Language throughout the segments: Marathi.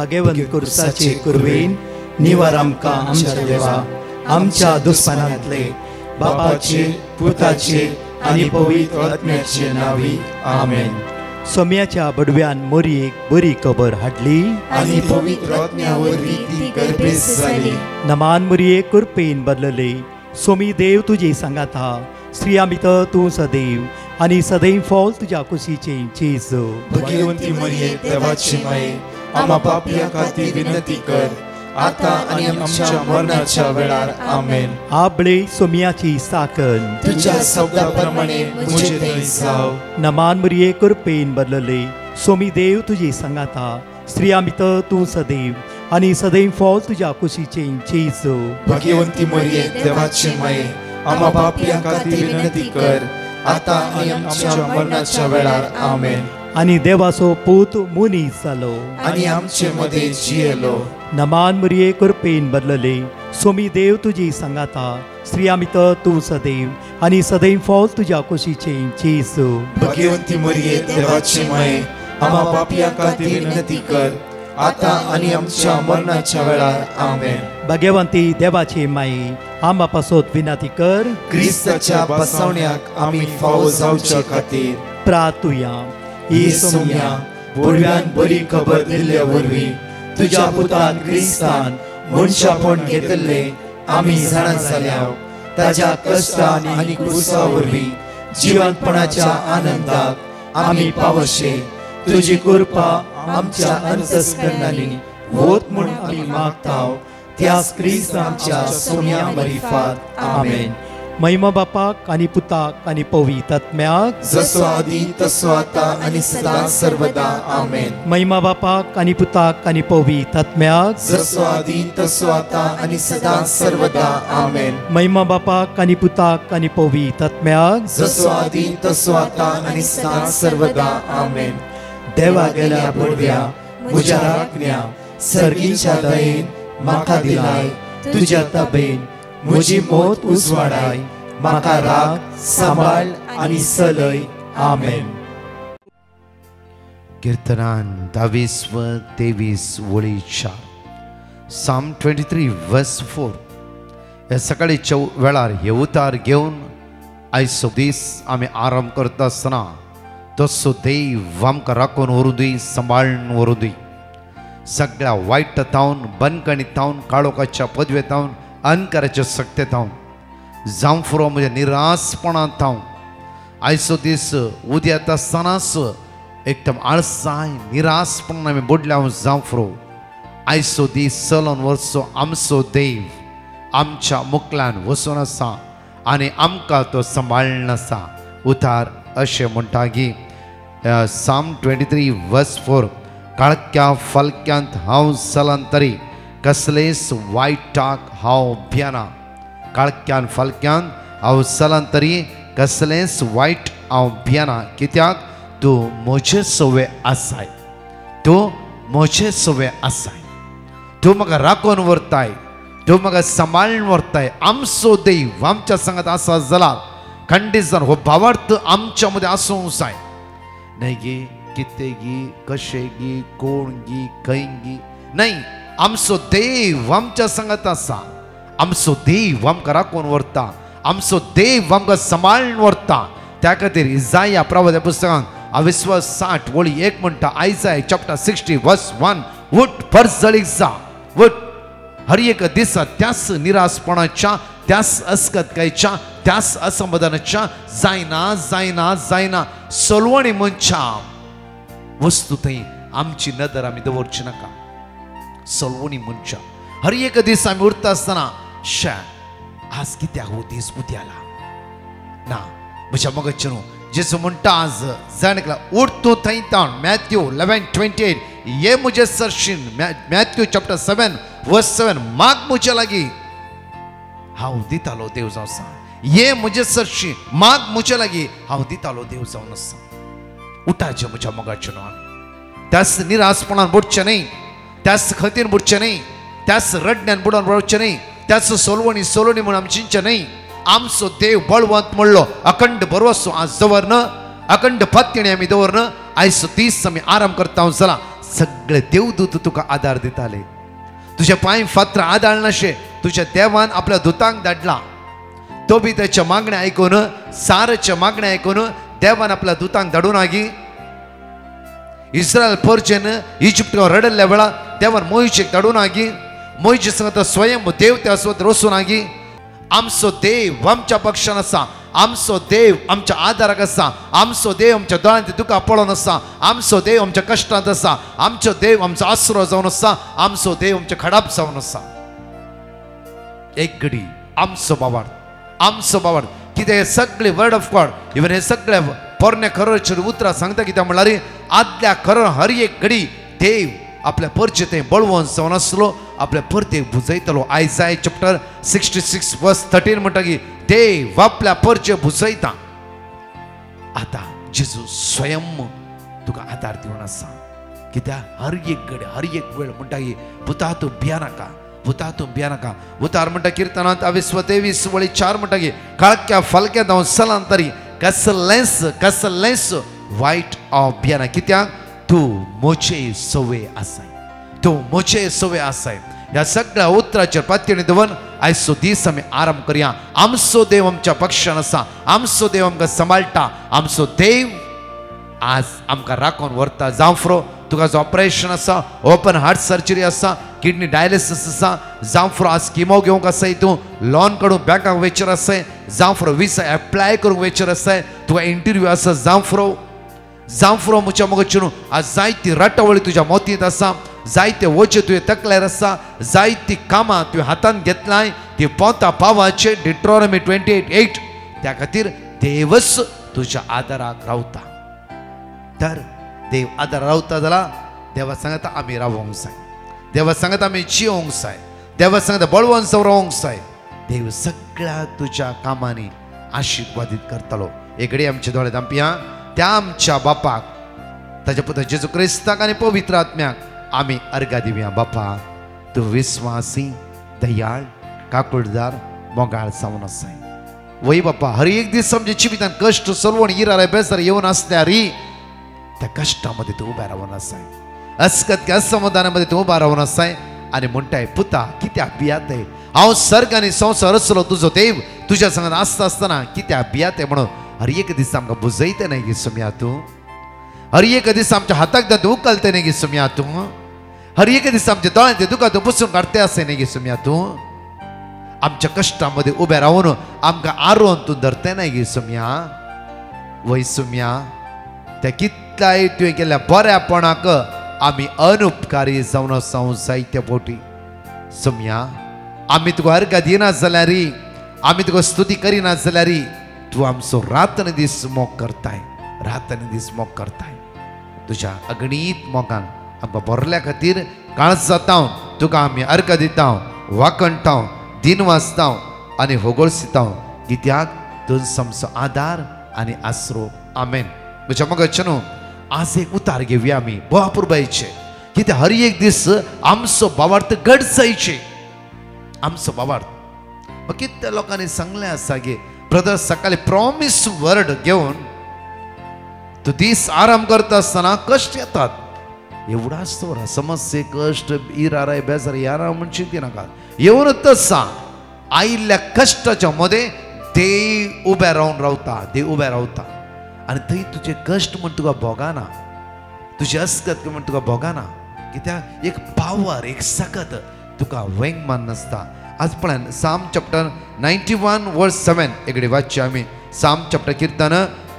भगवंत कुर्साचे कुरवेन निवार आमकां आमच्या देवा आमच्या दुस्मनांतले बापाचे पुताचे आनी पवित्र आत्म्याचे नावी आमेन. सोम्याच्या बडव्यान मोरयेक बरी खबर हाडली आनी पवित्र आत्म्या वरवीं ती गर्भेस जाली. नमान मोरये कुरपेन बदलले. सोमी देव तुजे सांगात हा. स्त्रिया भितर तूं सदैव आनी सदैव फॉल तुज्या कुशीचे चेज. भगवंती मरिये देवाची माये आम्हा पापियां खातीर विनंती कर आता आनी आमच्या मरणाच्या वेळार आमेन. आबळे सोम्याची साकन तुझ्या शब्दाप्रमाणे मुझे थंय जाव. नमान मोरये कुरपेन बदलले. सोमी देव तुजे सांगात हा. स्त्रिया भितर तूं सदैव आनी सदैव फॉल तुज्या कुशीचे चेज. भगवंती मरिये देवाची माये आम्हा पापियां खातीर विनंती कर आता आनी आमच्या मरणाच्या वेळार आमेन. आनी देवाचो पूत मुनीस जालो आनी आमचे मदे जियेलो. नमान मोरये कुरपेन बदलले. सोमी देव तुजी सांगात हा. स्त्रिया भितर तूं सदैव आनी सदैव फॉल तुज्या कुशीचे चेज. भगवंती मरिये देवाची माये आम्हा पापियां खातीर विनंती कर आता आनी आमच्या मरणाच्या वेळार आमेन. भगवंती देवाचे माये आम्हा पासत विनंती कर. क्रिस्ताच्या बसवण्याक आमी फावो जावचे खातीर प्रार्थुया. ही सोम्या बडव्यान बरी खबर दिल्ल्या वरवीं तुज्या पुतान क्रिस्तान मनशापण घेतले आमी जाणा जाल्या. ताज्या कश्टान आनी क्रुसा वरवीं जिवंतपणाच्या आनंदाक आमी पावशे. तुजी कृपा आमच्या अंतस्करणांनी होत म्हूण आमी मागताव. त्याच क्रिस्त आमच्या सोम्या मरिफात आमेन. महिमा बापाक आनी पुताक आनी पवित्र आत्म्याक जसो आदी तसो आता आनी सदां सर्वदा आमेन. महिमा बापाक आनी पुताक आनी पवित्र आत्म्याक जसो आदी तसो आता आनी सदां सर्वदा आमेन. महिमा बापाक आनी पुताक आनी पवित्र आत्म्याक जसो आदी तसो आता आनी सदां सर्वदा आमेन. देवा गेल्या बडव्या म्हज्या राखण्या सर्गीच्या दयेन म्हाका दिलाय. तुज्या तबेन म्हजी मोत उजवाडाय. म्हाका राख सांबाळ आनी चलय. आमेन. कीर्तनान 22-23 वळीच्या साम 23 वर्स 4. हे सकाळीच्या वेळार हे उतार घेवन आयचो दीस आमी आराम करता आसतना तसो देव आमकां राखून व्हरूं दी, सांबाळून व्हरूं दी. सगळ्या वायटांतावन बंदकणींतावन काळोखाच्या पदवेतावन अंधकाराच्या सक्तेतावन जावं फुरो म्हज्या निरासपणांतावन आयचो दीस उद्या येता आसतनाच एकदम आळसाय निरासपणान आमी बुडल्या जावं फुरो आयचो दीस चलोन वचचो आमचो देव आमच्या मुखल्यान वचून आसा आनी आमकां तो सांबाळून आसा. उतार अशें म्हणटा की साम 23 वर्स 4. काळक्या फलक्यांत हांव चलन तरी कसलेच वायटाक हांव भियेना. काळक्यान फलक्यान हांव चलन तरी कसलेंच वायट हांव भियेना. कित्याक तूं म्हजे सवे आसाय. तूं म्हजे सवे आसाय. तूं म्हाका राखून व्हरताय. तूं म्हाका सांबाळून व्हरताय. आमचो देव आमच्या सांगात आसा जाल्यार खंडीत जावन हो भावार्थ आमच्या मदें आसूंक जाय. न्हय गे कितें गी कशें गी कोण गी खंय गी न्हय. आमचो देव आमच्या सांगात आसा. आमचो देव आमकां राखून व्हरता. आमचो देव आमकां सांबाळून व्हरता. त्या खातीर इसाया प्रवाद्या पुस्तकांत 60:1 म्हणटा. आयजाय चॅप्टर 60 वर्स 1. उठ परजळीक जा. उठ हर एक दिसा त्याच निरासपणाच्या त्याच अस्कतकायच्या त्याच असमाधानाच्या जायना जायना जायना सोलवणी मनच्या वस्तू थंय आमची नदर आमी दवरची नाका. सोलवणी मनच्या हर एक दीस आमी उरता आसतना शा आज कित्याक हो दीस उद्याला ना म्हज्या मगजचे न्हू. जेसू म्हणटा आज जाणकला उठ तूं थंय तावन. मॅथ्यू 11:28. ये म्हजे सरशीन. मॅथ्यू चॅप्टर 7 वर्स 7. माग म्हजे लागीं हांव दितालो देव जावन आसा. ये म्हजे सरशी माग म्हजे लागीं हांव दितालो देव जावन आसा. उठाचे म्हज्या मोगाचे न्हू. त्याच निरासपणान बुडचें न्ही. त्याच खतीन बुडचें न्ही. त्याच रडण्यान बुडोवन रडचें न्ही. त्याच सोलवणी सोलवणी म्हणून आमी चिंतचें न्ही. आमचो देव बळवंत म्हणलो अखंड बरोसो आज दवरन अखंड पत्तिणी आमी दवरन आयचो दीस आमी आराम करता जाल्यार सगळे देवदूत तुका आधार दिताले. तुझे पांय फात्र आदाळनाशे तुझ्या देवान आपल्या दुतांक धाडला. तो बी त्याच्या मागण्या ऐकून, सारच्या मागण्या ऐकून देवान आपल्या दुतांक धाडून आगी इस्रायल परचेन इजिप्त रडल्या वेळा देवान मोहिशेक धाडून आगी. मोहिशे सांगता स्वयं देव त्या स्वत रोसून आगी. आमचो देव आमच्या पक्षान आसा, आमचो देव आमच्या आदाराक आसा, आमचो देव आमच्या दोळ्यांत दुखा पळोवन आसा, आमचो देव आमच्या कश्टांत आसा, आमचो देव आमचो आसरो जावन आसा, आमचो देव आमचे खडाप जावन आसा. एक घडी आमचो बाबाड कितें हे सगळे वर्ड ऑफ गॉड इवन हे सगळे पोरणे खरोचेर उतरां सांगता कित्याक म्हणल्यार आदल्या खरो हर एक घडी देव आपल्या परचें बळवून जावन आसलो, आपल्या परतेक बुजयतलो. आयसाय चॅप्टर 66 वर्स 13 म्हणटा की देव आपल्या परचे बुजयता. आता जेजू स्वयं तुका आदार दिवन आसा. कित्याक हर एक घडी हर एक वेळ म्हणटा की पुता तूं भियानाका, पुता तूं भियानाका. उतार म्हणटा किर्तनांत 22:4 म्हणटा की काळक्या फालक्या जावन सलांतरी कसलेंच वायट हांव भियाना. कित्याक तूं मोचे सवे आसाय, तूं मोचे सवे आसाय. ह्या सगळ्या उतराचेर पातयेन दवरून आयचो दीस आमी आराम करया. आमचो देव आमच्या पक्षान आसा, आमचो देव आमकां सांबाळटा, आमचो देव आज आमकां राखून व्हरता. जावं तुका जो ऑपरेशन आसा, ओपन हार्ट सर्जरी आसा, किडनी डायलिसीस आसा, जावं आज किमो घेवंक आसाय, तूं लोन काडून बँकाक वेचर आसाय, जावं विसा एप्लाय करूंक वेचर आसाय, तुका इंटरव्यू आसा, जावं मुच्या मोगचेर आज जायती रटावळी तुज्या मोतींत आसा, जायते वचे तुवें तकल्यार आसा, जायती कामां तुवें हातांत घेतलाय, ती पोता पावाचे डिट्रॉनॉमी 28:8. त्या खातीर देवच तुज्या आदाराक रावता. तर देव आदार रावता जाल्यार देवा सांगता आमी रावोंक जाय, देवा सांगता आमी जियोंक जाय, देवा सांगता बळवून जावन रावोंक जाय. देव सगळ्या तुज्या कामांनी आशिर्वादीत करतलो. एकडे आमचे दोळे धांपया. त्या आमच्या बापाक, ताच्या पुता जेजू क्रिस्ताक आनी पवित्र आत्म्याक आमी अर्घा दिवया. बापा तूं विस्वासी, दयाळ, काकुळदार, मोगाळ जावन आसाय. वय बापा हर एक दीस आमच्या जिवितांत कश्ट सरवण इरार बेजार येवन आसल्यारी त्या कष्टामध्ये तूं उबा रावन आसाय, अस्कत असमाधानामध्ये तूं उबा रावन आसाय. आनी म्हणटाय पुता कित्याक भियाताय, हांव सर्ग आनी संवसार रचलो तुजो देव, तुज्या सांगात आसता आसतना कित्याक भियाताय म्हणून हर एक दीस आमकां बुजयता नाही गे सुम्या तूं. हर एक दीस आमच्या हाताक दात उखलते नाही गे सुम्या तूं. हर एक दीस आमच्या दोळ्यांत दुखा तूं पुसून काडते आसय नाही गे सुम्या तूं. आमच्या कश्टामध्ये उबे रावन आमकां आरोवन तूं धरते नाही गे सुम्या. वय सुम्या त्या कितल्याय तुवें केल्ल्या बऱ्यापणाक आमी अनुपकारी जावन आसां जायत्या फावटी. सुम्या आमी तुका अर्घ दिना जाल्यार, आमी तुका स्तुती करिना जाल्यार तूं आमचो रातन दीस मोग करताय, रातन दीस मोग करताय. तुज्या अगणीत मोगान आमकां भरल्या खातीर काळज जाता. तुका आमी अर्घ दिता, वाकणटा, दिन वाचता आनी होगोळसिता. कित्याक तूं आमचो आदार आनी आसरो. आमेन. म्हज्या मोगाचे न्हू आज एक उतार घेवया आमी बापूरबाईचे. कित्याक हर एक दीस आमचो भावार्थ घट जायचे. आमचो भावार्थ कितल्या लोकांनी सांगलें आसा गे ब्रदर सकाळी प्रॉमिस वर्ड घेवन तूं दीस आराम करता आसतना कश्ट येतात. एवढाच तो समस्ये कष्ट इराराय बेजार यारा म्हणची ती नाका येवनच आसा. आयिल्ल्या कश्टाच्या मध्ये देव उबे रावन रावता, देव उबे रावता. आनी थंय तुजे कश्ट म्हण तुका भोगाना, तुजी अस्कत म्हण तुका भोगाना. कित्याक एक पावर एक सकत तुका वेंगमान नासता. आज पळय साम चॅप्टर 91 वर्स 7 एकडे वाचचे आमी. साम चॅप्टर कीर्तन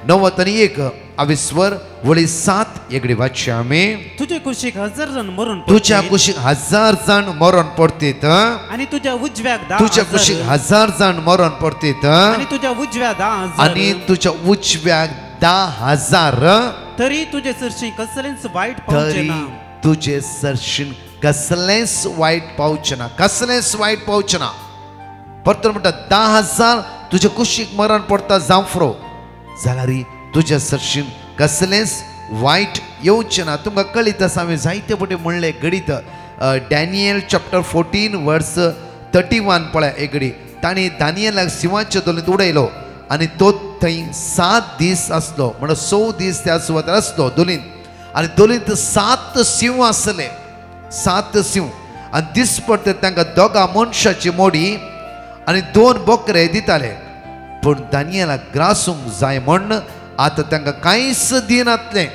91 वळी 7 एकडे वाचचे आमी. तुझे कुशीक 1000 जण मरून तुझ्या कुशीक 1000 जण मरण पडतीत आणि तुझ्या उजव्याक 10,000. तुझ्या कुशीक 1000 जण मरण पडतीत आणि तुझ्या उजव्या 10,000. आणि तुझ्या उजव्याक 10,000. तरी तुझे सरशी कसलेच वाईट पावचे तरी ना. तुझे सरशीन कसलेच वाईट पावचे ना, कसलेच वाईट पावचे ना. परत म्हणटा 10,000 तुझ्या कुशीक मरण पडता जावफ्रो जाल्यार तुझ्या सरशीन कसलेच वाईट येवचे ना. तुमकां कळीत आसा हांवें जायते फावटी म्हणलें घडीत डॅनियल चॅप्टर 14 वर्स 31 पळय एगडी ताणी दानियेलाक सिंहाच्या दोलींत उडयलो आनी तो थंय 7 दीस आसलो. म्हणून 6 दीस त्या सुवातेर आसलो दोलींत. आणि दोलींत 7 सिंह आसले 7 सिंह आणि दिस पडटे तांकां दोगा मनशाची मोडी आणि 2 बोकरे दिताले पण दानियेलाक ग्रासूंक जाय म्हण आता तांकां कांयच दिनातले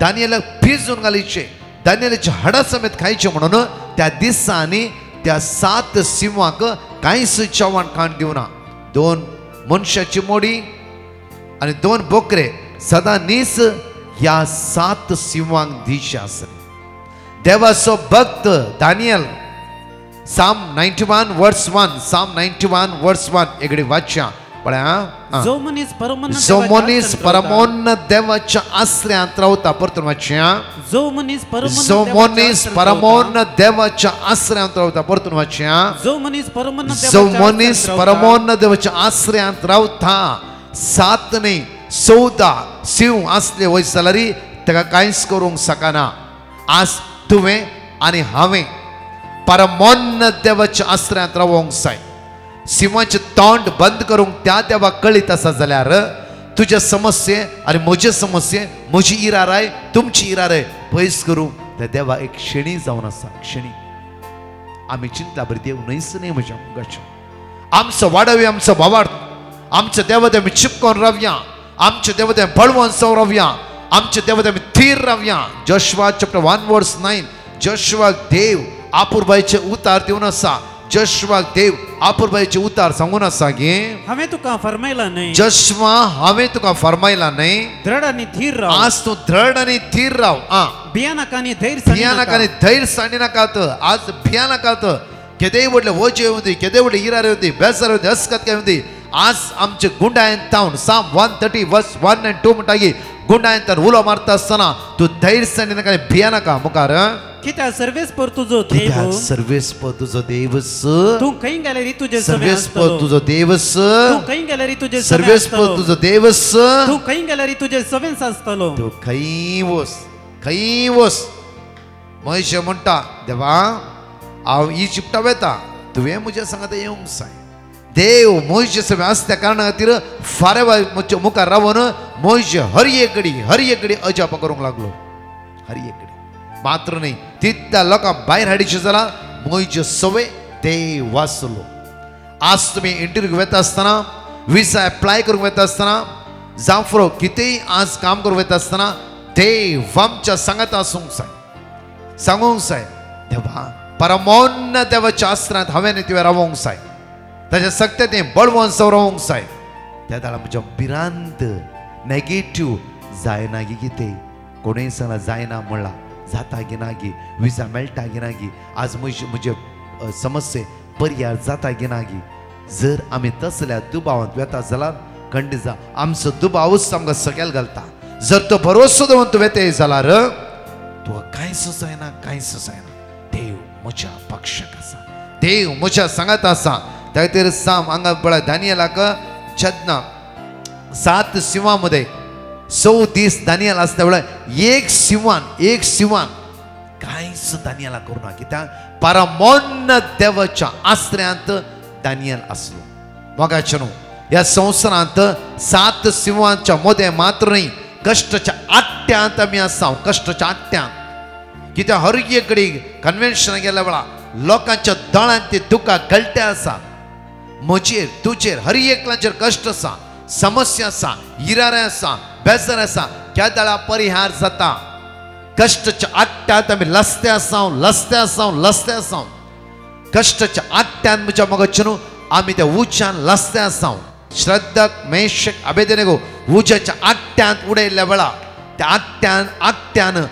दानियेलाक भिजून घालीचे दानियेलाचे हाडां समेत खायचे म्हणून त्या दिसांनी त्या 7 सिंहाक कांयच जेवण खाण दिवना 2 मनशाची मोडी आणि 2 बोकरे सदां न्हीस ह्या 7 सिंहांक दिवचे आसले देवाचो भक्त Daniel Psalm 91 verse 1 Psalm 91 verse 1 एकडे वाच्या पळया जो मनीस परमोन्न देवाच्या आश्रयांत रावता परतून वाच्या जो मनीस परमोन्न देवाच्या आश्रयांत रावता परतून वाच्या जो मनीस परमोन्न देवाच्या आश्रयांत रावता 7 न्ही 14 सिंह असले वयसलारी ताका कांयच करूंक शकना आज तुवें आनी हांवें परमोन्न देवाच्या आश्रयांत रावोंक जाय सिंहाचे तोंड बंद करूंक त्या देवाक कळीत आसा जाल्यार तुज्या समस्ये आनी म्हजे समस्ये म्हजी इराराय तुमची इराराय पयस करूं त्या देवा एक क्षणी जावन आसा क्षणी आमी चिंतला बरी देव न्हयच न्ही म्हज्या मुखाच्या आमचो वाडवी आमचो भावार्थ आमच्या देवादे आमी चिपकोन रावया आमच्या देवादे बळवून सो रावया आमच्या देवादे आमी थीर रावया जोशुआ चॅप्टर 1 वर्स 9 जोशुआक देव आपुरबाईचे उतार दिवन आसा जोशुआक देव आपुरबाईचे उतार सांगून आसा गे हांवें तुका फरमायला न्हय जोशुआ हांवें तुका फरमायला न्हय दृढ आनी थीर राव आज तूं दृढ आनी थीर राव भियानाका आनी धैर्य सांडी नाकात आज भिया नाकात केदेय व्हडले वजे येवं दी केदेय व्हडले इरार येवं दी बेजार येवं दी अस्कत येवं दी आज आमचे गुंडायन तावन Psalm 130 verse 1 and 2 म्हणटा की गुंडायन तर उलो मारता आसतना तूं धैर्य सांडी नाका भिया नाका मुखार कित्याक सर्वेस्पर तुजो देव सर्वेस्पर तुजो देवस तूं खंय गेल्यार तुजे सर्वेस्पर तुजो देवस तूं खंय गेल्यार तुजे सर्वेस्पर तुजो देवस तूं खंय गेल्यार तुजे सवेंस आसतलो तूं खंय वस महेश म्हणटा देवा हांव इजिप्टा वेता तुवें म्हज्या सांगात येवंक जाय देव मोहिशे सगळे असत्या कारणा खातीर फारे मुखार रावन मोहिशे हर एक घडी अजाप करूंक लागलो हर एक घडी मात्र न्ही तितल्या लोकांक भायर हाडीचे जाल्यार मोहिशे सवय देव वाचलो आज तुमी इंटरव्यू वेता आसतना विजा एप्लाय करूंक वेता आसतना जावं फुरो कितेंय आज काम करूंक वेता आसतना देव आमच्या सांगात आसूंक जाय सांगूंक जाय देवा परमोन्न देवाच्या आश्रयांत हांवें तुवें रावोंक जाय ताच्या सक्तेन बळवून रावोंक जाय त्या दाळा म्हज्या भिरांत नेगेटिव्ह जायना गी कितें कोणेंय सांगला जायना म्हणला जाता गी ना गी विजा मेळटा गी ना गी आज म्हजे समस्ये पर्याय जाता गी ना गी जर आमी तसल्या दुबावांत वेता जाल्यार खंडीत आमचो दुबावूच आमकां सकयल घालता जर तो भरोसो दवरून तूं वेते जाल्यार तुका कांयच जायना देव म्हज्या पक्षाक आसा देव म्हज्या सांगात आसा त्या खातीर साम हांगा पळय दानियेलाक छद्ना 7 सिंहांमध्ये 100 दीस दानियल आसता वेळार एक सिंहान कांयच दानियेला करूना कित्याक परमोन्न देवाच्या आश्रयांत दानियल आसलो मोगाचे न्हू ह्या संवसारांत 7 सिंहांच्या मदें मात्र न्ही कश्टाच्या आट्यांत आमी आसा कश्टाच्या आट्यांत कित्याक हर एक कडी कन्वेन्शनाक गेल्या वेळार लोकांच्या दोळ्यांत ते दुखां गळटे आसा म्हजेर तुजेर हर एकल्याचेर कश्ट आसा समस्या आसा इरारे आसा बेजार आसा त्या दाळा परिहार जाता कश्टाच्या आट्यांत आमी लस्ते आसा कश्टाच्या आट्यांत म्हज्या मोगाचे न्हू आमी त्या उज्यान लस्ते आसा श्रद्धक मेशक अबेदनेगो उज्याच्या आट्यांत उडयल्ल्या वेळा त्या आट्यान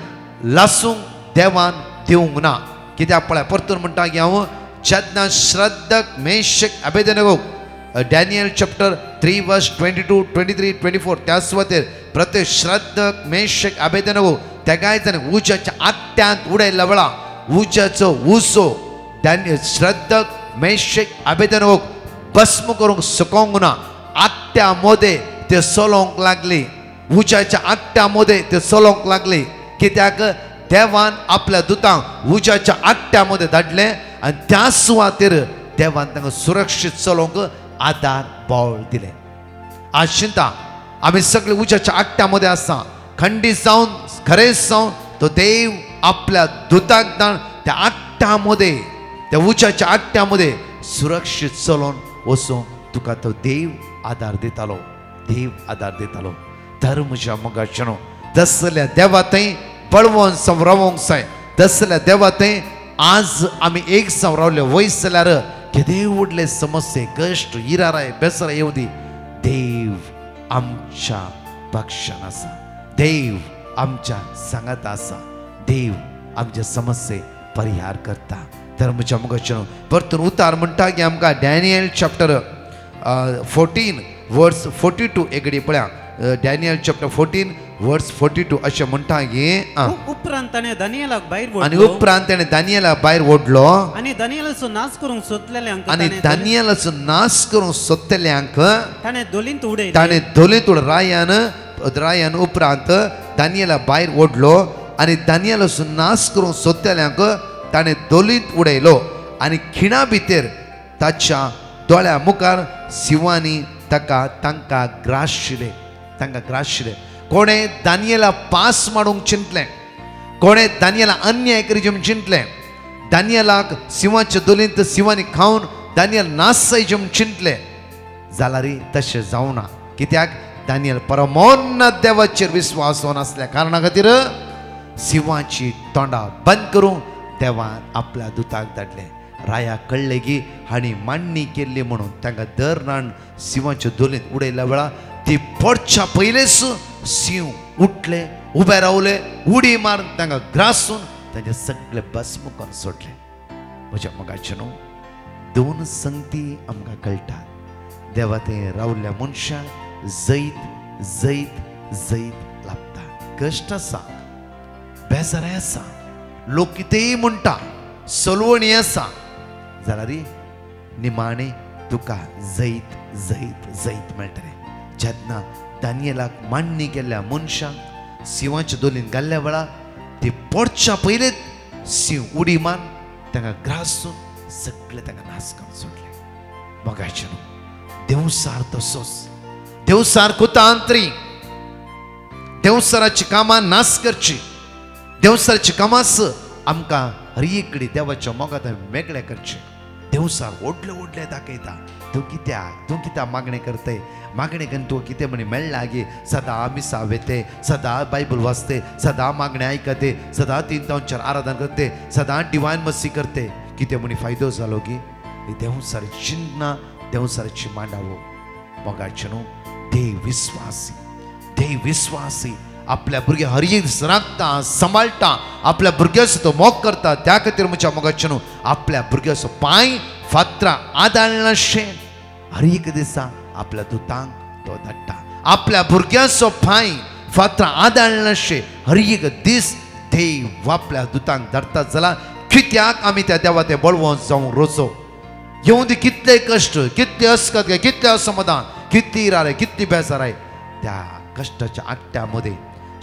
लसूंक देवान दिवंक ना कित्याक पळय परतून म्हणटा की हांव छद्ना श्रद्धक मेशक अबेदनेगो डॅनियल चॅप्टर 3 वर्स 22 23 24 त्या सुवातेर प्रत्येक श्रद्धक मेशक अबेदनेगो त्या गायजान उज्याच्या आट्यांत उडयल्ल्या वेळा उज्याचो उसो श्रद्धक मेशक अबेदनेगो भस्म करूंक सुकोवंक ना आट्या मदें ते सोलोंक लागली उज्याच्या आट्या मदें ते सोलोंक लागली कित्याक देवान आपल्या दुतांक उज्याच्या आट्यामध्ये धाडले आणि त्या सुवातेर देवान तांकां सुरक्षीत चलोवंक आदार बळ दिले आज चिंता आमी सगळे उज्याच्या आट्यामध्ये आसा खंडीत जाऊन खरेच जाऊन तो देव आपल्या दुताक दान त्या आट्ट्यामध्ये त्या उच्याच्या आट्ट्यामध्ये सुरक्षित चलोवन वचूंक तुका तो देव आदार दितालो देव आदार दितालो तर म्हज्या मोगाचेनो तसल्या देवा थंय बळवून संवरावंक जाय तसल्या देवा थंय आज आमी एक जावन रावले वयस जाल्यार कितेंय उडले समस्ये कश्ट इराराय बेसराय येवं दी देव आमच्या पक्षान आसा देव आमच्या सांगात आसा देव आमचे समस्ये परिहार करता तर म्हज्या मोगाचेनो परतून उतार म्हणटा की आमकां डॅनियल चॅप्टर 14 वर्स 42 एगडी पळया डॅनियल चॅप्टर 14 वर्स 42 अशें म्हणटा की उपरांत ताणें दानियेलाक भायर आनी ओडलो उपरांत ताणें दानियेला भायर ओडलो आनी दानियेलाचो नाश करूंक सोदलेल्यांक आनी दानियेलाचो नाश करूंक सोदलेल्यांक ताणें दोलींत उडयलें ताणें दोलीत रायान उपरांत दानियेला भायर ओडलो आनी दानियेलाचो नाश करूंक सोदलेल्यांक ताणें दोलीत उडयलो आनी खिणा भितर ताच्या दोळ्या मुखार शिवानी तांकां ग्रासशिले कोणे दानियेला पास मारूंक चिंतलें कोणे दानियेला अन्याय करी जेम चिंतलें दानियेलाक शिवाच्या दोलींत शिवानी खावन दानियल नाश जेम चिंतलें जाल्यार तशें जावना कित्याक दानियल परमोन्नत देवाचेर विश्वास दवरना आसल्या कारणा खातीर शिवाची तोंडां बंद करूंक देवान आपल्या दुताक धाडलें राया कळ्ळें की हांणी मांडणी केल्ली म्हणून तांकां दर रान शिवाच्या दोलींत उडयल्या वेळार ती पडच्या पयलेच शिव उठले उबे रावले उडी मारून तांकां ग्रासून तांचे सगळे भस्म करून सोडले म्हज्या मोगाचेनो दोन संगती आमकां कळटात देवा थंय रावल्ल्या मनशाक जैत जैत जैत लाभता कश्ट आसा बेजाराय आसा लोक कितेंय म्हणटा सलवणी आसा जाल्यार निमाणे तुका जैत जैत जैत मेळटलें जेन्ना दानियेलाक मांडणी केल्ल्या मनशाक शिवाच्या दोलीन घाल्ल्या वेळार ती पडच्या पयलेच शिव उडी मार तांकां ग्रासून सगळे तांकां नाश करून सोडले मोगाचेनो देवसार तसोच देवसार कुतांत्री देवसाराची कामां नाश करची देवसाराची कामास आमकां हर एक कडेन देवाच्या मोगात वेगळे करचे देवसार व्हडले व्हडले दाखयता तूं कित्याक मागणें करते मागणें करून तूं कितें म्हणी मेळ्ळा गे सदां मिसा वेते सदां बायबल वाचते सदां मागणें आयकते सदां 3 तांचार आराधना करते सदां डिवायन मस्सी करते कितें म्हणी फायदो जालो की देवसाराची चिन्ना देवसाराची मांडावो मोगाचेनो देव विश्वासी आपल्या भुरग्या हर एक दीस राखता सांबाळटा आपल्या भुरग्याचो तो मोग करता त्या खातीर म्हज्या मोगाचेनो आपल्या भुरग्याचो पांय फातरां आदाळनाशें हर एक दिसा आपल्या दुतांक तो धाडटा आपल्या भुरग्याचो पांय फातरां आदाळनाशें हर एक दीस देव आपल्या दुतांक धाडटा जाल्यार कित्याक आमी त्या देवा ते बळवंत जावं रोजो येवं दी कितले कश्ट कितले अस्कत कितले असमाधान कितली इराय कितली बेजाराय त्या कष्टाच्या आट्ट्यामध्ये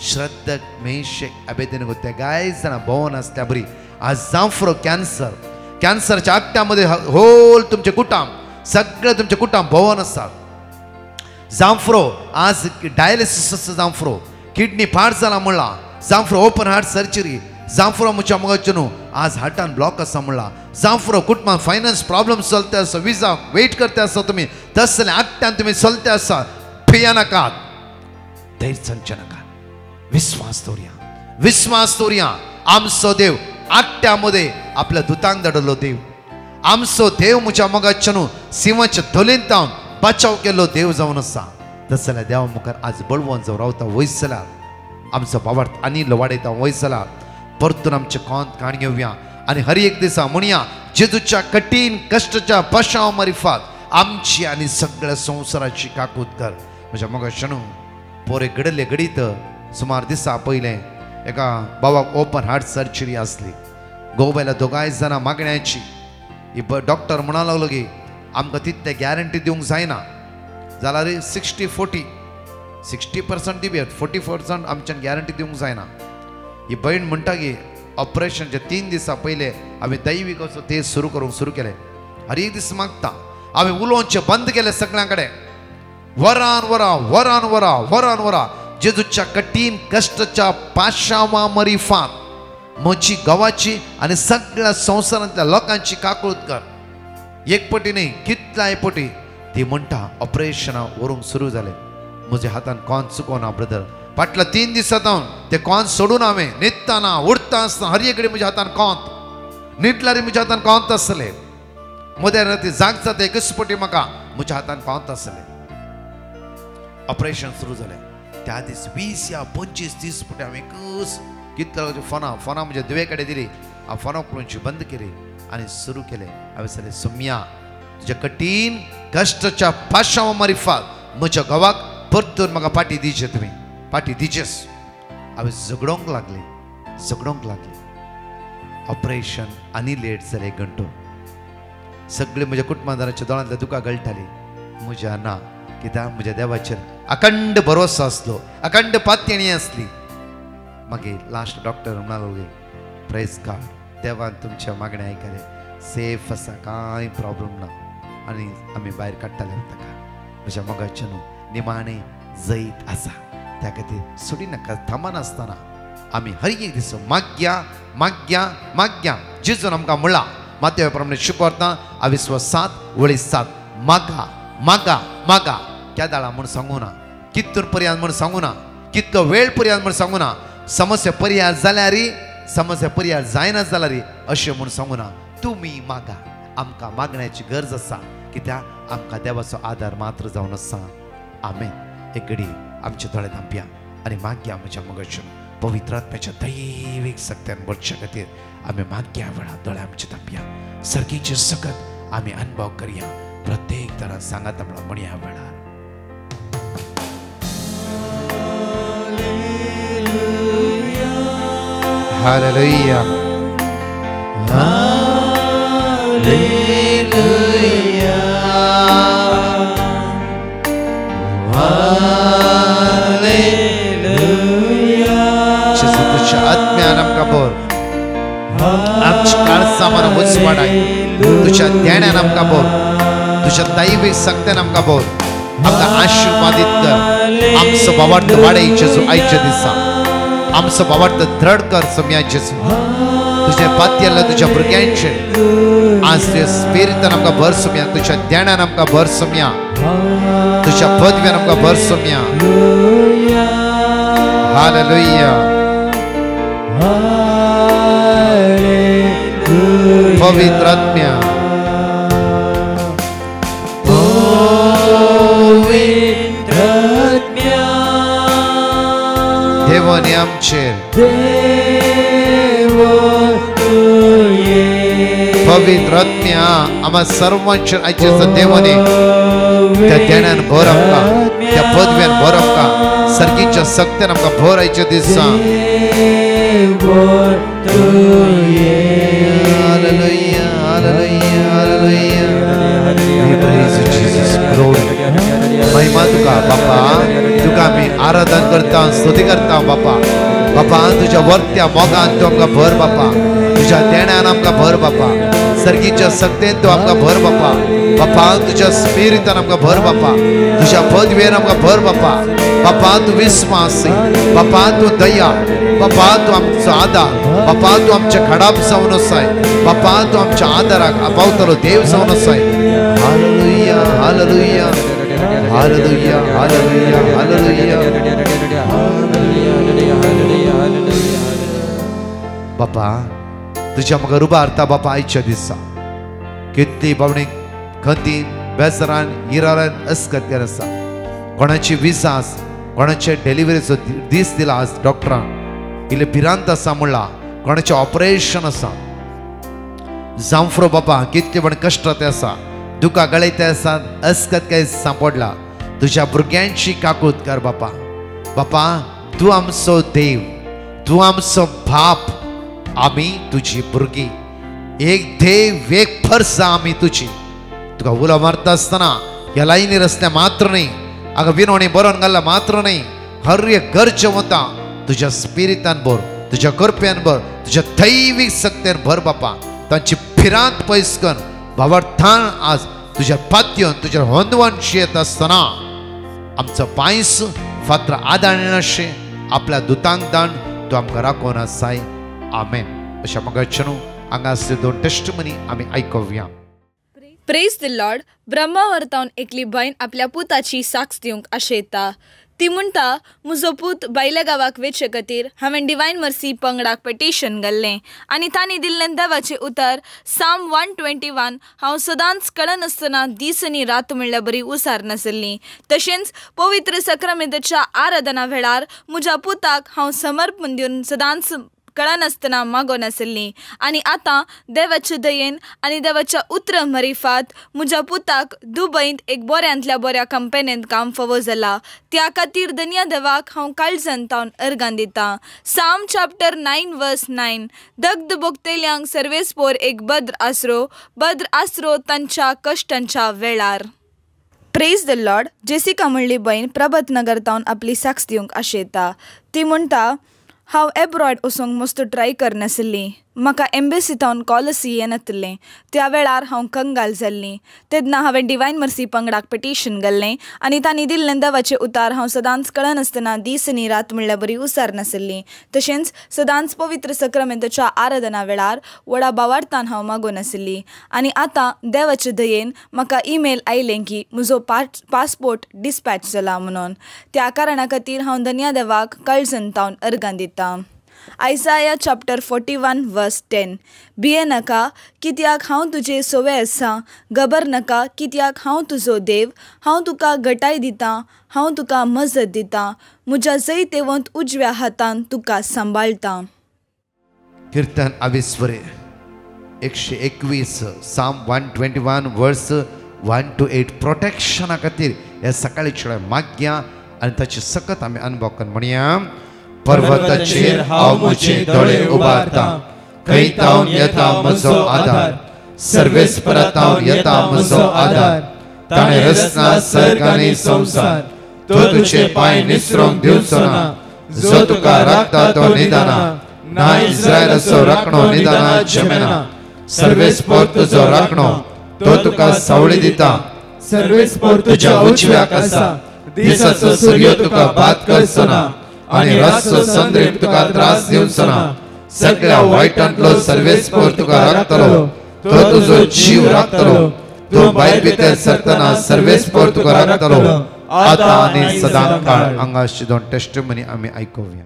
श्रद्धक मेशेक अबेदनेगो त्या गाय जाणां भोंवन आसल्या बरी आज जांफरो कॅन्सरच्या आट्ट्यामध्ये होल तुमचे कुटुंब सगळे तुमचे कुटुंब भोंवन आसात जांफरो आज डायलिसीस जांफरो किडनी फाट जाला म्हणला जांफरो ओपन हार्ट सर्जरी जांफरो म्हज्या मोगाचेनो आज हार्टान ब्लॉक आसा म्हणला जांफरो कुटुंबान फायनान्स प्रॉब्लेम चलते आसा विजा वेट करते आसा तुमी तसले आट्ट्यान तुमी चलते आसा भिया नाकात धैर्य संच नाका विश्वास दवरया आमचो देव आट्ट्यामध्ये आपल्या दुतांक धाडलो देव आमचो देव म्हज्या मोगाचेनो सिंहाच्या दोलींत बचाव केल्लो देव जावन आसा तस जाल्यार देवा मुखार आज बळवंत जावन रावता वयस जाल्यार आमचो भावार्थ आनी वाडयता वयस जाल्यार परतून आमचे कोंत काण घेवया आनी हर एक दिसा म्हणया जेजूच्या कठीण कश्टाच्या पाशां मारिफात आमची आनी सगळ्या संवसाराची काकूत कर म्हज्या मोगाचेनो पोरे घडले घडीत सुमार दिसा पयले एका बाबाक ओपन हार्ट सर्जरी आसली गोव्याला दोगांय जाणां मागण्याची डॉक्टर म्हणा लागलो की आमकां तितले गॅरंटी दिवंक जायना जाल्यार 60% दिवया 40% आमच्यान गॅरंटी दिवंक जायना ही बहीण म्हणटा की ऑपरेशनचे 3 दिसा पयले हांवें दैवीक असो ते सुरू केले हर एक दीस मागता हांवें उलोवचें बंद केलें सगळ्यां कडेन वरान वरां जेजूच्या कठीण कष्टाच्या पाशावा मरिफात म्हजी गावाची आणि सगळ्या संसारांतल्या लोकांची काकूळट कर. एक पटी न्ही कितल्याय पटी ती म्हणटा ऑपरेशना व्हरूंक सुरू जालें. म्हज्या हातान कोण चुकोवना ब्रदर. फाटल्या 3 दिसां हांव ते कोण सोडून हांवें न्हिदताना उठता आसतना हर एक कडेन म्हज्या हातान कोंत न्हिदल्यार म्हज्या हातान कोंत आसलें. मदें राती जागता ते एकच पटी म्हाका म्हज्या हातान कोंत आसलें. ऑपरेशन सुरू जालें. त्या दीस 20 या 25 30 पटी हांवें एकच कितलो फोना म्हज्या दुवे कडेन दिली. हांव फोना पळोवची बंद केली आनी सुरू केलें. हांवें सांगलें सोम्या तुज्या कठीण कश्टाच्या पाशांवा मारिफात म्हज्या गांवाक परतून म्हाका पाटी दिचे तुमी पाटी दिचेस. हांवें झगडोंक लागलें. ऑपरेशन आनी लेट जालें 1 घंटो. सगळे म्हज्या कुटुंबादाराच्या दोळांतल्या दुकां गळटाली. म्हज्या ना कित्याक म्हज्या देवाचेर अखंड भरोसा आसलो, अखंड पातयणी आसली. मागीर लास्ट डॉक्टर म्हणालो प्रेज गॉड देवान तुमच्या मागणें आयकलें. सेफ आसा कांय प्रॉब्लेम ना आनी आमी भायर काडटाले ताका. म्हज्या मोगाचें न्हू निमाणें जैत आसा. त्या खातीर सोडी नाका थांबनासतना आमी हर एक दीस माग्या जेजून आमकां म्हणला मातये प्रमाणे शिकवता 27:7 मागा मागा मागा. केदाळा म्हूण सांगू ना, कितूर पर्यंत म्हूण सांगू ना, कितलो वेळ पर्यंत म्हूण सांगू ना. समस्या पर्याय जाल्यार समस्या पर्याय जायना जाल्यार अशें म्हूण सांगू ना. तुमी मागा. आमकां मागण्याची गरज आसा कित्याक आमकां देवाचो आदार मात्र जावन आसा. आमेन. एक घडी आमचे दोळे धांपया आनी मागया म्हज्या मोगाचें पवित्र आत्म्याच्या दैवीक शक्तीन भरचे खातीर आमी मागया वेळा दोळे आमचे धांपया. सर्गीचे सकत आमी अनुभव करया. प्रत्येक तरां सांगात म्हणून म्हणया वेळार हालेलुया आत्म्यान आमकां भर. आमची काळजां मना उजवाडाय. तुज्या ध्यानान आमकां भर. तुज्या दैवीक शक्तीन आमकां भर. आमकां आशिर्वादीत कर. आमचो वावड वाडय जेजू आयच्या दिसा. आमचो वावड दृढ कर सोम्या जेजू. तुज्या पातयेल्या तुज्या भुरग्यांचेर आज तुज्या स्पिरितान आमकां भर सोम्या. तुज्या ध्यानान आमकां भर सोम्या. तुज्या पदव्यान आमकां भर सोम्या. हालेलुया पवित्र आत्म्या देवाने आमचेर पवित्र आत्म्या आम्हा सर्वांचेर आयच्या देवाने त्या ध्यानान भर आमकां, त्या पदव्यान भर आमकां, सर्गीच्या शक्तीन आमकां भर आयच्या दिसा. Hallelujah, hallelujah, hallelujah. We praise you, Jesus. Glory. महिमा तुका बापा. तुका आमी आराधन करता, स्तुती करता बापा. बापा तुज्या वर्त्या मोगान तूं आमकां भर बापा. तुज्या ध्यानान आमकां भर बापा. सर्गीच्या शक्तीन तूं आमकां भर बापा. बापा तुज्या स्पिरितान आमकां भर बापा. तुज्या पदवेन आमकां भर बापा. बापा तूं विस्वास. बापा तूं दया. बापा तूं आमचो आदार. बापा तूं आमचे खडाप जावन आसाय. बापा तूं आमच्या आदाराक पावतलो देव जावन आसाय. Hallelujah hallelujah hallelujah hallelujah hallelujah. बापा तुज्या म्हाका रुबारता बापा आयच्या दिसा. कितली बावणी खंतीन बेजारान इरारान अस्कत्यान आसा. कोणाची विजा आसा, कोणाचे डिलिव्हरीचो दीस दिला आज डॉक्टरान. इल्ले भिरांत आसा म्हणला. कोणाचें ऑपरेशन आसा. जांफ्रो बापा कितले पण कश्टां आसा, दुकां गळयते आसात, अस्कतकाय सांपडला. तुज्या भुरग्यांची काकूट कर बापा. बापा तूं आमचो देव, तूं आमचो बाप. आमी तुजी भुरगीं. एक देव एक फर्ज आमी तुजी. तुका उलो मारता आसतना ह्या लायनीर असल्या मात्र न्ही, हांगा विनवणी बरोवन घालला मात्र न्ही, हर एक गरज वता तुज्या स्पिरितान भर, तुज्या कृपेन भर, तुज्या दैवीक शक्तीन भर बापा. तांची भिरांत पयस कर. भावार्थान आज तुज्या पातयेन तुज्या होंदवण येत आसतना आमचो पांयस फातर आदाळनाशे आपल्या दुतांक दान तूं आमकां राखोन आसाय. आमेन. अशा मगाच्यानू हांगासले 2 टेस्टमनी आमी आयकुया. Praise the Lord. ब्रह्मावर्तावन एकली बायन आपल्या पुताची साक्ष दिवंक आशेता. ती म्हणटा, म्हजो पूत भायल्या गांवाक वेचे खातीर हांवें डिवायन मर्सी पंगडाक पेटिशन घाल्लें आनी तांणी दिल्लें देवाचें उतर साम 121. हांव सदांच कळनासतना दीस आनी रात म्हणल्यार बरी उसार नासली. तशेंच पवित्र सक्रामेंताच्या आराधना वेळार म्हज्या पुताक हांव समर्पण दिवन सदांच कळनासतना मागोन आसली. आनी आतां देवाचे दयेन आनी देवाच्या उतर मरिफात म्हज्या पुताक दुबईंत एक बऱ्यांतल्या बऱ्या कंपनींत काम फावो जाला. त्या खातीर धन्य देवाक हांव काळजान तावन अर्गां दितां. साम चॅप्टर 9 वर्स 9. दग्ध भोगतेल्यांक सर्वेस्पोर एक भद्र आसरो तांच्या कश्टांच्या वेळार. Praise the Lord. जेसिका म्हणली बहीण प्रभात नगर तावन आपली साक्ष दिवंक आशेता. ती म्हणटा, हांव एब्रॉड वचूंक मस्त ट्राय करनासली. म्हाका एम्बेसी तावन कॉलसी येनासलें. त्या वेळार हांव कंगाल जाल्ली. तेन्ना हांवें डिवायन मर्सी पंगडाक पेटिशन घाल्लें आनी तांणी दिल्लें देवाचें उतार हांव सदांच कळनासतना दीस आनी रात म्हणल्यार बरी उसार नासली. तशेंच सदांच पवित्र सक्रामेंताच्या आराधना वेळार व्हडा भावार्थान हांव मागोन आसली. आनी आतां देवाचे दयेन म्हाका ईमेल आयलें की म्हजो पासपोर्ट डिस्पॅच जाला म्हणून. त्या कारणा खातीर हांव धन्य देवाक काळजान तावन अर्गां दितां. आयसाया चॅप्टर 41 वर्स 10. भिये नाका, कित्याक हांव तुजे सोवे आसा. घबर नाका, कित्याक हांव तुजो देव. हांव तुका घटाय दितां, हांव तुका मजत दितां. म्हज्या जैतेवंत उजव्या हातान तुका सांबाळटां. कीर्तन 22 121 साम 121 वर्स 1 to 8. प्रोटेक्शना खातीर हे सकाळीचे माग्या आनी ताचे सकत आमी अनुभव करून म्हणया. पर्वताचेर हांव म्हजे दोळे उबारता, खंयतावन येता म्हजो आदार. सर्वेस्परातावन येता म्हजो आदार. ताणें रचना सर्ग आनी संवसार. तो तुजे पांय निसरूंक दिवचो ना. जो तुका राखता तो निदाना. ना इस्रायलाचो राखणो निदाना जमेना. सर्वेस्पोर तुजो राखणो, तो तुका सावळी दिता. सर्वेस्पोर तुज्या उजव्याक आसा. दिसाचो सूर्य तुका बात करचो ना आनी रातचो चंद्र तुका त्रास दिवचो ना. सगळ्या वायटांतलो सर्वेस्पोर तुका राखतलो. तो तुजो जीव राखतलो. तूं भायर भितर सरतना सर्वेस्पोर तुका राखतलो. आतां आनी सदांकाळ. हांगाची 2 टेस्टमनी आमी आयकुया.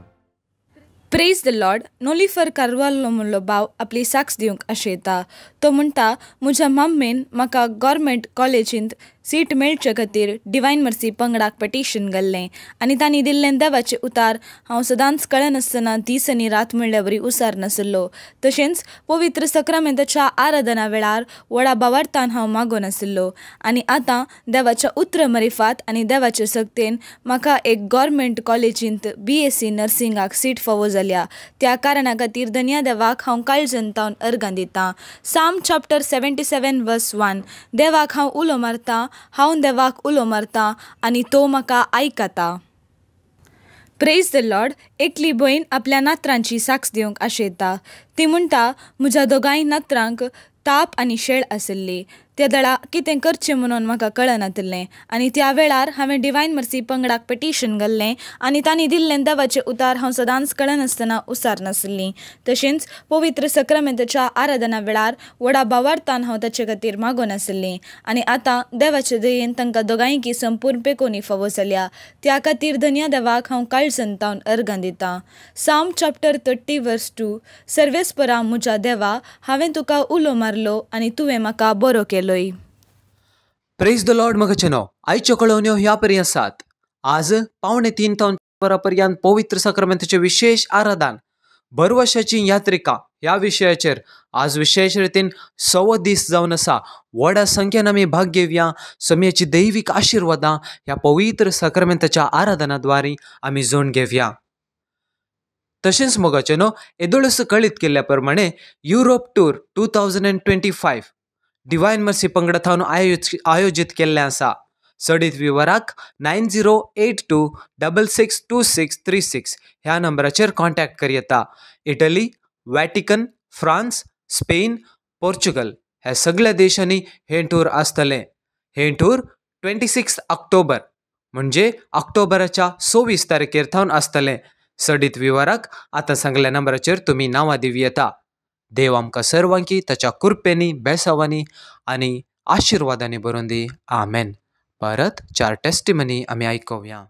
Praise the Lord. नोलिफर कारवालो म्हणलो भाव आपली साक्ष दिवंक आशेता. तो म्हणटा, म्हज्या मम्मीन म्हाका गव्हर्मेंट कॉलेजींत सीट मेळचे खातीर डिवायन मर्सी पंगडाक पेटिशन घाल्लें आनी तांणी दिल्लें देवाचें उतार हांव सदांच कळनासतना दीस आनी रात म्हणल्यार बरी उसार नासलो. तशेंच पवित्र सक्रामेंताच्या आराधना वेळार व्हडा भावार्थान हांव मागोन आसलो. आनी आतां देवाच्या उतर मरिफात आनी देवाचे सक्तेन म्हाका एक गव्हर्मेंट कॉलेजींत BSc नर्सिंगाक सीट फावो जाल्या. त्या कारणा खातीर धन्य देवाक हांव काळजान तावन अर्गां दितां. साम चॅप्टर 77 वर्स 1. देवाक हांव उलो मारतां, हांव देवाक उलो मारतां आनी तो म्हाका आयकता. Praise the Lord. एकली भयण आपल्या नात्रांची साक्ष दिवंक आशेता. ती म्हणटा, म्हज्या दोगांय नात्रांक ताप आनी शेळ आसली. त्या दळा कितें करचें म्हणून म्हाका कळनासलें आनी त्या वेळार हांवें डिवायन मर्सी पंगडाक पेटिशन घाल्लें आनी तांणी दिल्लें देवाचें उतार हांव सदांच कळनासतना उसार नासलीं. तशेंच पवित्र सक्रामेंताच्या आराधना वेळार व्हडा भावार्थान हांव ताचे खातीर मागोन आसलीं आनी आतां देवाचे दयेन तांकां दोगांयकी संपूर्ण पेकोनी फावो जाल्या. त्या खातीर धन्य देवाक हांव काळजान तावन अर्गां दितां. साम चॅप्टर 30 वर्स 2. सर्वेस्परा म्हज्या देवा, हांवें तुका उलो मारलो आनी तुवें म्हाका बरो केलो. Praise the Lord. मगचेनो आयच्यो कळवण्यो ह्या परी आसात. आज 2:45 वरांपर्यंत पवित्र सक्रामेंताचे विशेष आराधन भरवशाची यात्रिका ह्या विशयाचेर आज विशेष रितीन 6 दीस जावन आसा. व्हडा संख्येन आमी भाग घेवया. समयाची दैवीक आशिर्वादां ह्या पवित्र सक्रामेंताच्या आराधनाद्वारे आमी जोड घेवया. तशेंच मगचेनो येदोळस कळीत केल्ल्या प्रमाणे युरोप टूर 2025 डिवायन मर्सी पंगडा थावन आयोजीत केल्लें आसा. सडीत विवराक 9082662636 ह्या नंबराचेर कॉन्टॅक्ट करूं येता. Italy, Vatican, France, Spain, Portugal ह्या सगळ्या देशांनी हे टूर आसतलें. हे टूर 26 ऑक्टोबर म्हणजे ऑक्टोबराच्या 26 तारखेर थावन आसतलें. सडीत विवराक आतां सांगल्या नंबराचेर तुमी नांवां दिवं येता. देव आमकां सर्वांकी ताच्या कृपेनी बेसावांनी आनी आशिर्वादांनी भरून दी. आमेन. परत 4 टेस्टिमनी आमी आयकुया.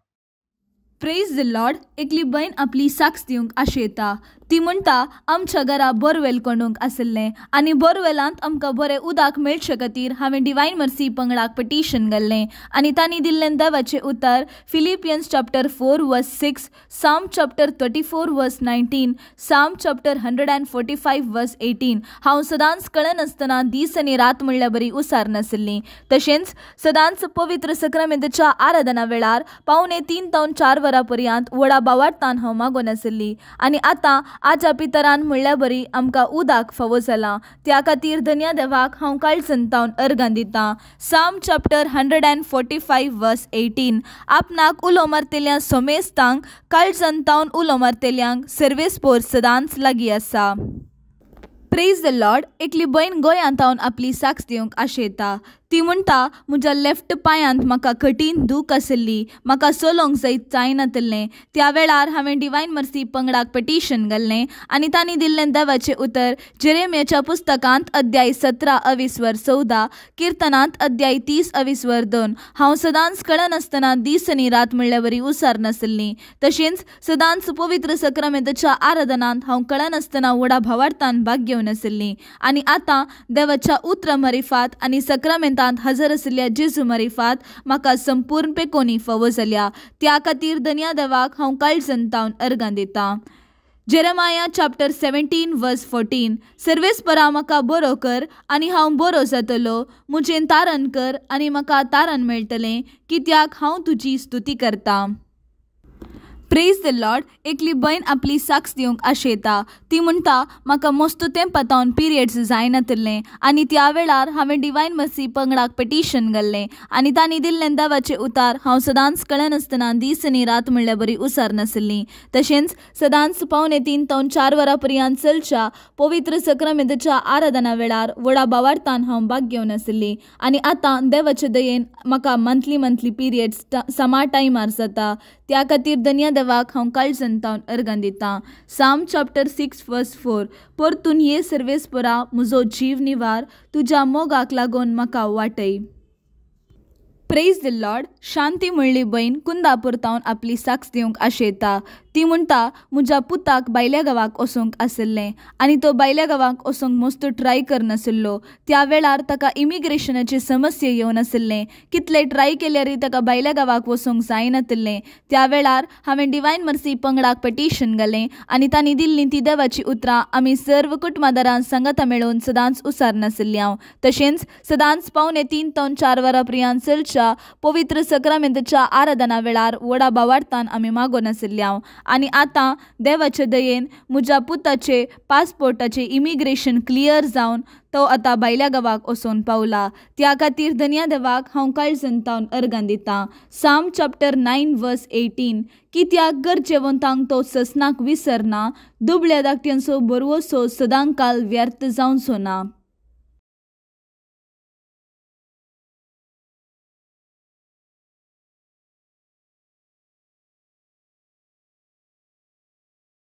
Praise the Lord. एकली बहीण आपली साक्ष दिवंक आशेता. ती म्हणटा आमच्या घरा बोरवेल कोंडूंक आसलें आनी बोरवेलांत आमकां बरें उदक मेळचे खातीर हांवें डिवायन मर्सी पंगडाक पिटिशन घाल्लें आनी तांणी दिल्लें देवाचें उतर फिलिपियन्स चॅप्टर 4 वर्स 6, साम चॅप्टर 34 वर्स 19, साम चॅप्टर 145 वर्स 18. हांव सदांच कळनासतना दीस आनी रात म्हणल्यार बरी उसार नासलीं. तशेंच सदांच पवित्र सक्रामेंताच्या आराधना वेळार 3:15 ते 4 वरां पर्यंत व्हडा बावार्थान हांव मागोन आसली. आनी आतां आजा पितरान म्हणल्या बरी आमकां उदक फावो जालां. त्या खातीर धन्य देवाक हांव काळजंतावन अर्गां दितां. साम चॅप्टर 145 वर्स 18. आपणाक उलो मारतेल्या सोमेस्तांक काळजंतावन उलो मारतेल्यांक सर्वेस्पोर सदांच लागीं आसा. Praise the Lord. एकली बहीण गोंयांत हांव आपली साक्ष दिवंक आशेता. ती म्हणटा म्हज्या लेफ्ट पांयांत म्हाका कठीण दूख आसली. म्हाका चलोंक जायनासलें. त्या वेळार हांवें डिवायन मर्सी पंगडाक पिटिशन घाल्लें आनी तांणी दिल्लें देवाचें उतर जेरेमियाच्या पुस्तकांत अध्याय 17 20 वर 14, किर्तनांत अध्याय 30 20 वर 2. हांव सदांच कळनासतना दीस आनी रात म्हणल्यार बरी उसार नासलीं. तशेंच सदांच पवित्र सक्रामेंताच्या आराधनांत हांव कळनासतना व्हडा भावार्थान भाग घेवन आसलीं. आनी आतां देवाच्या उतरां मारिफात आनी सक्रामेंतांत हजर आशिल्ल्या जेजू मारिफात म्हाका संपूर्ण पेकोनी फावो जाल्या. त्या खातीर धन्य देवाक हांव काळजंतावन अर्गां दितां. जेरेमाया चॅप्टर 17 वर्स 14. सर्वेस्परा म्हाका बरो कर आनी हांव बरो जातलो. म्हजें तारण कर आनी म्हाका तारण मेळटलें, कित्याक हांव तुजी स्तुती करतां. Praise the Lord. एकली बहीण आपली साक्ष दिवंक आशेता. ती म्हणटा म्हाका मस्त तेंपातावन पिरियड्स जायनासलें आनी त्या वेळार हांवें डिवायन मर्सी पंगडाक पिटिशन घाल्लें आनी तांणी दिल्लें देवाचें उतर हांव सदांच कळनासतना दीस आनी रात म्हणल्यार बरी उसार नासलीं. तशेंच सदांच 3:15 ते 4 वरां पर्यंत चलच्या पवित्र सक्रामेंताच्या आराधना वेळार व्हडा भावार्थान हांव भाग घेवन आसली. आनी आतां देवाचे दयेन म्हाका मंथली पिरियड्स समा टायमार जाता. त्या खातीर धन्य देवाक हांव काळजंतावन अर्गां दितां. साम चॅप्टर 6 वर्स 4. परतून ये सर्वेस्परा म्हजो जीव निवार, तुज्या मोगाक लागून म्हाका वाटय. Praise the Lord. शांती म्हणली बहीण कुंदापूर तावन आपली साक्ष दिवंक आशेता. ती म्हणटा म्हज्या पुताक भायल्या गांवाक वचूंक आसलें आनी तो भायल्या गांवाक वचूंक मस्त ट्राय करनासलो. त्या वेळार ताका इमिग्रेशनाची समस्या येवन आसलें. कितले ट्राय केल्यारय ताका भायल्या गांवाक वचूंक जायनासलें. त्या वेळार हांवें डिवायन मर्सी पंगडाक पिटिशन घालें आनी तांणी दिल्लीं ती देवाची उतरां आमी सर्व कुटुंबादारां सांगाता मेळून सदांच उसार नासलीं. तशेंच सदांच 3:15 ते 4 वरां पर्यंत चलच्या पवित्र सक्रामेंताच्या आराधना वेळार व्हडा भावार्थान आमी मागोन आसलीं. आनी आतां देवाचे दयेन म्हज्या पुताचे पासपोर्टाचें इमिग्रेशन क्लियर जावन तो आतां भायल्या गांवाक वचून पावला. त्या खातीर धन्य देवाक हांव काळजंतावन अर्गां दितां. साम चॅप्टर 9 वर्स 18. कित्याक गरजेवंतांक तो ससनाक विसरना, दुबळ्या धाकट्यांचो बरवसो सदांकाल व्यर्थ जावचो ना.